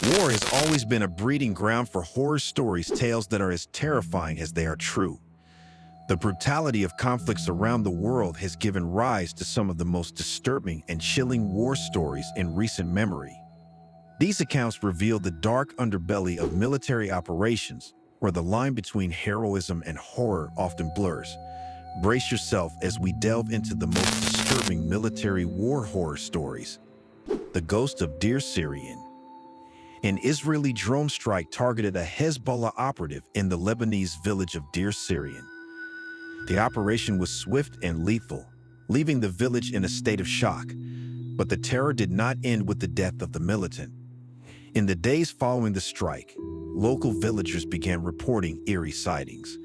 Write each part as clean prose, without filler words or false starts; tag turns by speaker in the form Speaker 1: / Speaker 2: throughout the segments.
Speaker 1: War has always been a breeding ground for horror stories, tales that are as terrifying as they are true. The brutality of conflicts around the world has given rise to some of the most disturbing and chilling war stories in recent memory. These accounts reveal the dark underbelly of military operations, where the line between heroism and horror often blurs. Brace yourself as we delve into the most disturbing military war horror stories. The ghost of Deir Siryan. An Israeli drone strike targeted a Hezbollah operative in the Lebanese village of Deir Siryan. The operation was swift and lethal, leaving the village in a state of shock. But the terror did not end with the death of the militant. In the days following the strike, local villagers began reporting eerie sightings.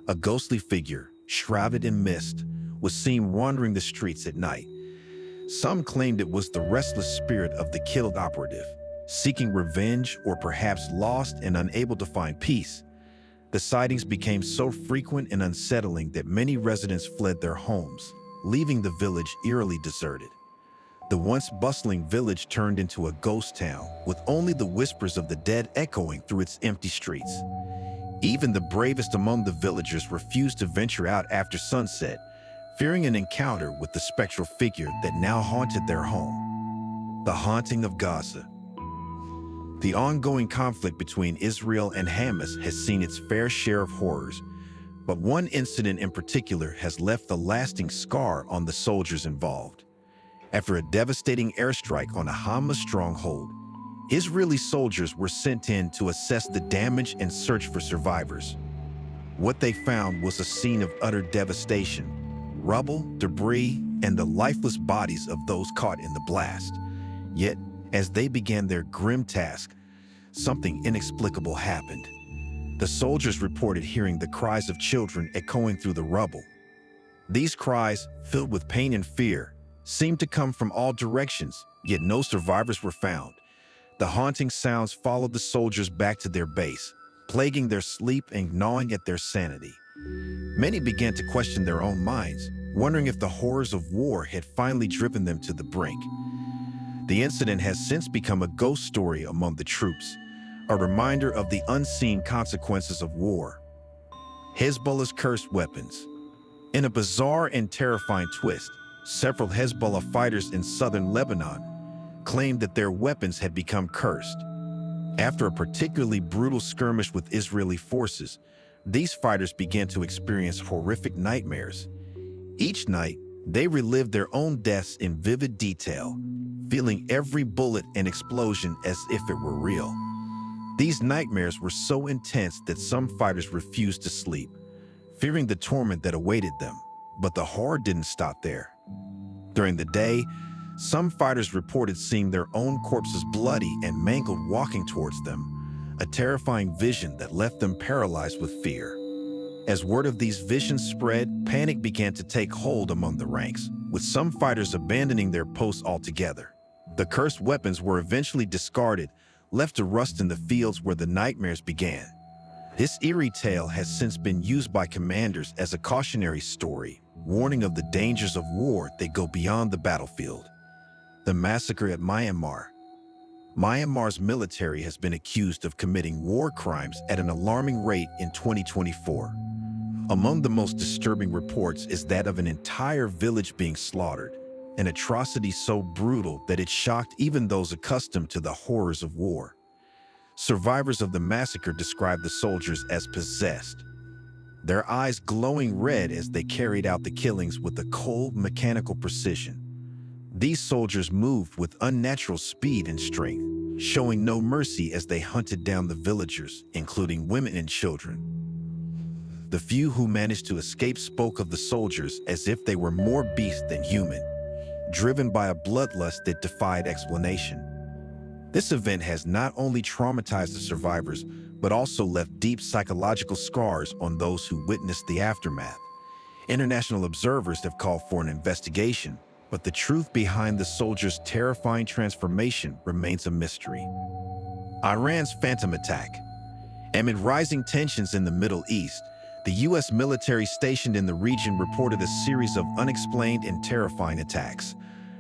Speaker 1: A ghostly figure, shrouded in mist, was seen wandering the streets at night. Some claimed it was the restless spirit of the killed operative, seeking revenge or perhaps lost and unable to find peace. The sightings became so frequent and unsettling that many residents fled their homes, leaving the village eerily deserted. The once bustling village turned into a ghost town, with only the whispers of the dead echoing through its empty streets. Even the bravest among the villagers refused to venture out after sunset, fearing an encounter with the spectral figure that now haunted their home. The haunting of Gaza. The ongoing conflict between Israel and Hamas has seen its fair share of horrors, but one incident in particular has left a lasting scar on the soldiers involved. After a devastating airstrike on a Hamas stronghold, Israeli soldiers were sent in to assess the damage and search for survivors. What they found was a scene of utter devastation: rubble, debris, and the lifeless bodies of those caught in the blast. Yet, as they began their grim task, something inexplicable happened. The soldiers reported hearing the cries of children echoing through the rubble. These cries, filled with pain and fear, seemed to come from all directions, yet no survivors were found. The haunting sounds followed the soldiers back to their base, plaguing their sleep and gnawing at their sanity. Many began to question their own minds, wondering if the horrors of war had finally driven them to the brink. The incident has since become a ghost story among the troops, a reminder of the unseen consequences of war. Hezbollah's cursed weapons. In a bizarre and terrifying twist, several Hezbollah fighters in southern Lebanon claimed that their weapons had become cursed. After a particularly brutal skirmish with Israeli forces, these fighters began to experience horrific nightmares. Each night, they relived their own deaths in vivid detail, feeling every bullet and explosion as if it were real. These nightmares were so intense that some fighters refused to sleep, fearing the torment that awaited them. But the horror didn't stop there. During the day, some fighters reported seeing their own corpses bloody and mangled walking towards them, a terrifying vision that left them paralyzed with fear. As word of these visions spread, panic began to take hold among the ranks, with some fighters abandoning their posts altogether. The cursed weapons were eventually discarded, left to rust in the fields where the nightmares began. This eerie tale has since been used by commanders as a cautionary story, warning of the dangers of war that go beyond the battlefield. The massacre at Myanmar. Myanmar's military has been accused of committing war crimes at an alarming rate in 2024. Among the most disturbing reports is that of an entire village being slaughtered, an atrocity so brutal that it shocked even those accustomed to the horrors of war. Survivors of the massacre described the soldiers as possessed, their eyes glowing red as they carried out the killings with a cold, mechanical precision. These soldiers moved with unnatural speed and strength, showing no mercy as they hunted down the villagers, including women and children. The few who managed to escape spoke of the soldiers as if they were more beast than human, driven by a bloodlust that defied explanation. This event has not only traumatized the survivors, but also left deep psychological scars on those who witnessed the aftermath. International observers have called for an investigation, but the truth behind the soldiers' terrifying transformation remains a mystery. Iran's phantom attack. Amid rising tensions in the Middle East, the U.S. military stationed in the region reported a series of unexplained and terrifying attacks.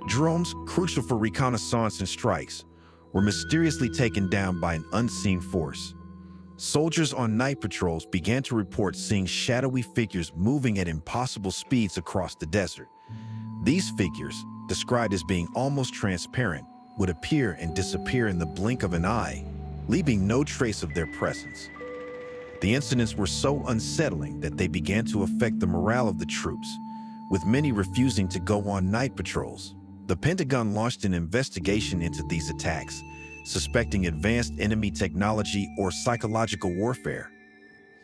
Speaker 1: Drones, crucial for reconnaissance and strikes, were mysteriously taken down by an unseen force. Soldiers on night patrols began to report seeing shadowy figures moving at impossible speeds across the desert. These figures, described as being almost transparent, would appear and disappear in the blink of an eye, leaving no trace of their presence. The incidents were so unsettling that they began to affect the morale of the troops, with many refusing to go on night patrols. The Pentagon launched an investigation into these attacks, suspecting advanced enemy technology or psychological warfare.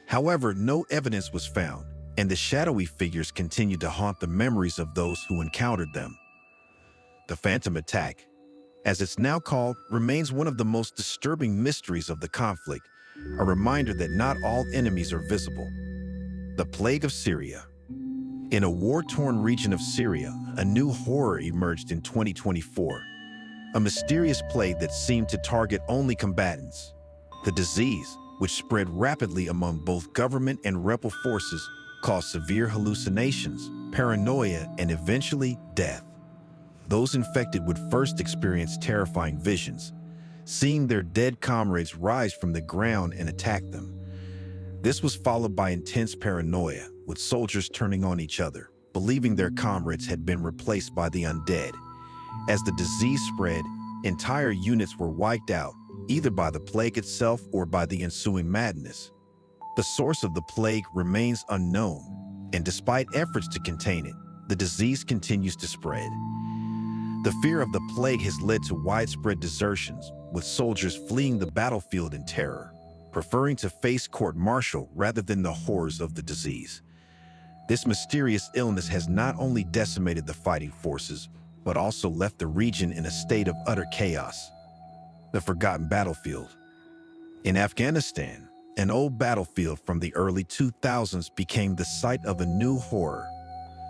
Speaker 1: However, no evidence was found, and the shadowy figures continued to haunt the memories of those who encountered them. The Phantom Attack, as it's now called, remains one of the most disturbing mysteries of the conflict, a reminder that not all enemies are visible. The Plague of Syria. In a war-torn region of Syria, a new horror emerged in 2024. A mysterious plague that seemed to target only combatants. The disease, which spread rapidly among both government and rebel forces, caused severe hallucinations, paranoia, and eventually death. Those infected would first experience terrifying visions, seeing their dead comrades rise from the ground and attack them. This was followed by intense paranoia, with soldiers turning on each other, believing their comrades had been replaced by the undead. As the disease spread, entire units were wiped out, either by the plague itself or by the ensuing madness. The source of the plague remains unknown, and despite efforts to contain it, the disease continues to spread. The fear of the plague has led to widespread desertions, with soldiers fleeing the battlefield in terror, preferring to face court-martial rather than the horrors of the disease. This mysterious illness has not only decimated the fighting forces, but also left the region in a state of utter chaos. The Forgotten Battlefield. In Afghanistan, an old battlefield from the early 2000s became the site of a new horror.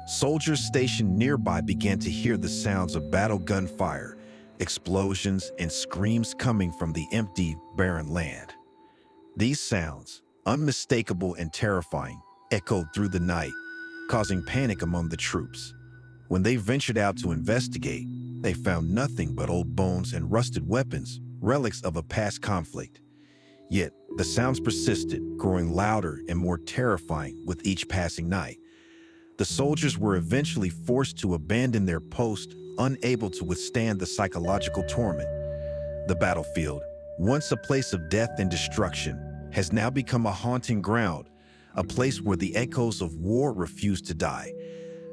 Speaker 1: Soldiers stationed nearby began to hear the sounds of battle gunfire, explosions, and screams coming from the empty, barren land. These sounds, unmistakable and terrifying, echoed through the night, causing panic among the troops. When they ventured out to investigate, they found nothing but old bones and rusted weapons, relics of a past conflict. Yet, the sounds persisted, growing louder and more terrifying with each passing night. The soldiers were eventually forced to abandon their post, unable to withstand the psychological torment. The battlefield, once a place of death and destruction, has now become a haunting ground, a place where the echoes of war refuse to die.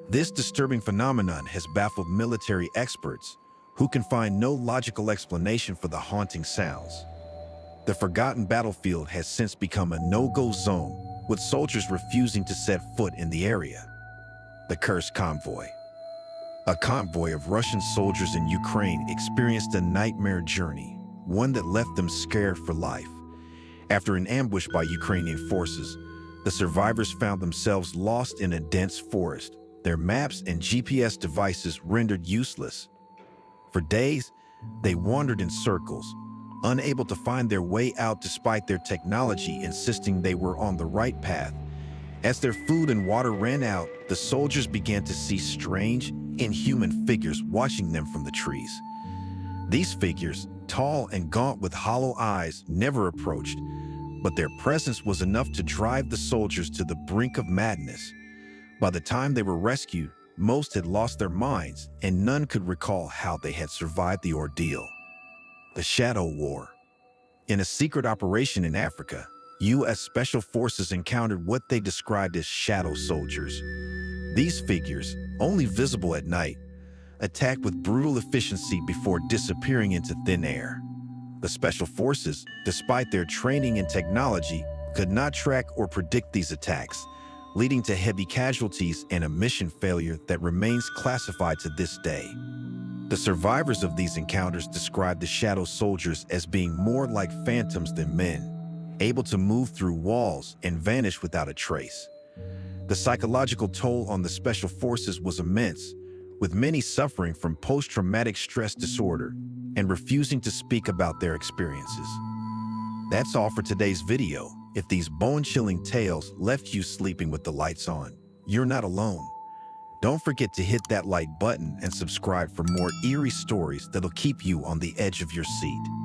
Speaker 1: This disturbing phenomenon has baffled military experts, who can find no logical explanation for the haunting sounds. The Forgotten Battlefield has since become a no-go zone, with soldiers refusing to set foot in the area. The Cursed Convoy. A convoy of Russian soldiers in Ukraine experienced a nightmare journey, one that left them scared for life. After an ambush by Ukrainian forces, the survivors found themselves lost in a dense forest, their maps and GPS devices rendered useless. For days, they wandered in circles, unable to find their way out despite their technology insisting they were on the right path. As their food and water ran out, the soldiers began to see strange, inhuman figures watching them from the trees. These figures, tall and gaunt with hollow eyes, never approached, but their presence was enough to drive the soldiers to the brink of madness. By the time they were rescued, most had lost their minds, and none could recall how they had survived the ordeal. The Shadow War. In a secret operation in Africa, U.S. Special Forces encountered what they described as shadow soldiers. These figures, only visible at night, attacked with brutal efficiency before disappearing into thin air. The Special Forces, despite their training and technology, could not track or predict these attacks, leading to heavy casualties and a mission failure that remains classified to this day. The survivors of these encounters described the shadow soldiers as being more like phantoms than men, able to move through walls and vanish without a trace. The psychological toll on the Special Forces was immense, with many suffering from post-traumatic stress disorder and refusing to speak about their experiences. That's all for today's video. If these bone-chilling tales left you sleeping with the lights on, you're not alone. Don't forget to hit that like button and subscribe for more eerie stories that'll keep you on the edge of your seat.